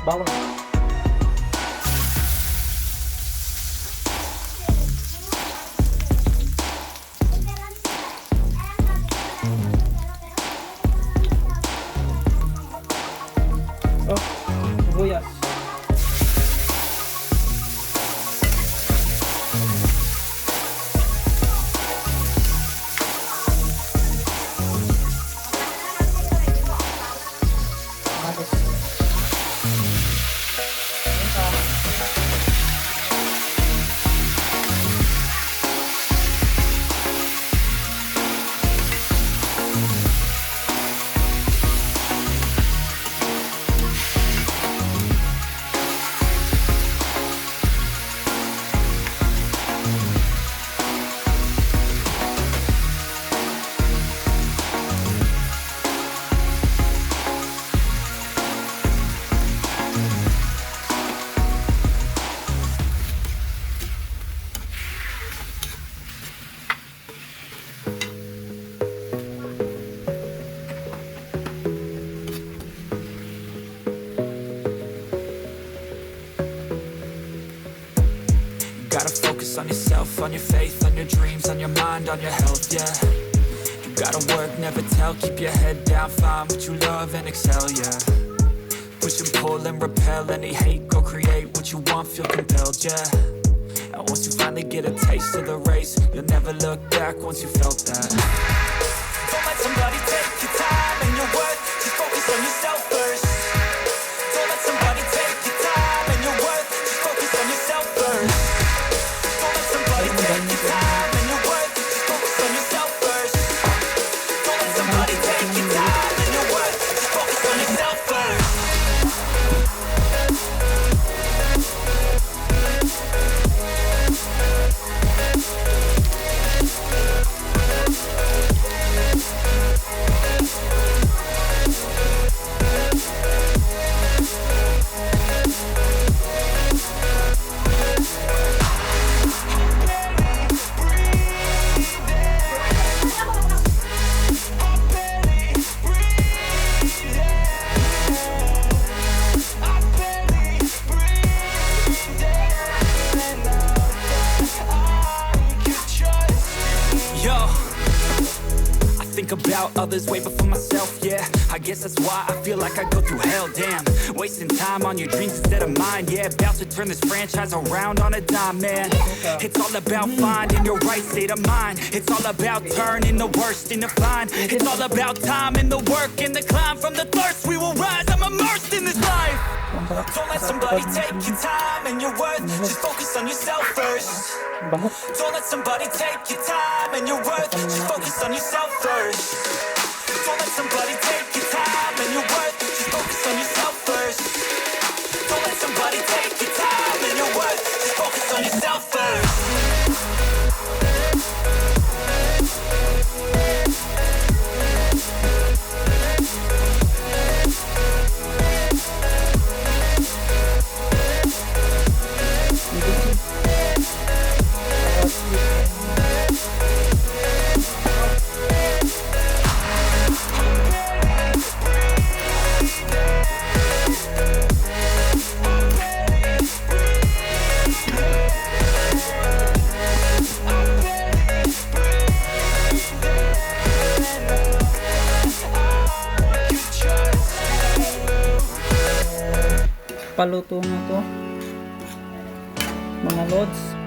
Bawang. Oh, sibuyas. Gotta focus on yourself, on your faith, on your dreams, on your mind, on your health, yeah. You gotta work, never tell, keep your head down, find what you love and excel, yeah. Push and pull and repel any hate, go create what you want, feel compelled, yeah. And once you finally get a taste of the race, you'll never look back once you felt that. Don't let somebody take your time and your worth, just focus on yourself first. Don't let somebody take your time and your worth, just focus on yourself first. Don't let somebody take your time and your worth, just focus on yourself first. Don't let somebody take your time and your worth, just focus on yourself first. About others way before myself, yeah. I guess that's why I feel like I go through hell, damn. Wasting time on your dreams instead of mine, yeah. About to turn this franchise around on a dime, man. It's all about finding your right state of mind. It's all about turning the worst into fine. It's all about time and the work and the climb. From the thirst we will rise, I'm immersed in this life. Don't let somebody take your time and your worth, just focus on yourself first. Don't let somebody take your time and your worth, just focus on yourself first. Don't let somebody take your time and your worth, just focus on yourself first. Don't let somebody take your time and your worth, just focus on yourself first. Paluto na to mga lods.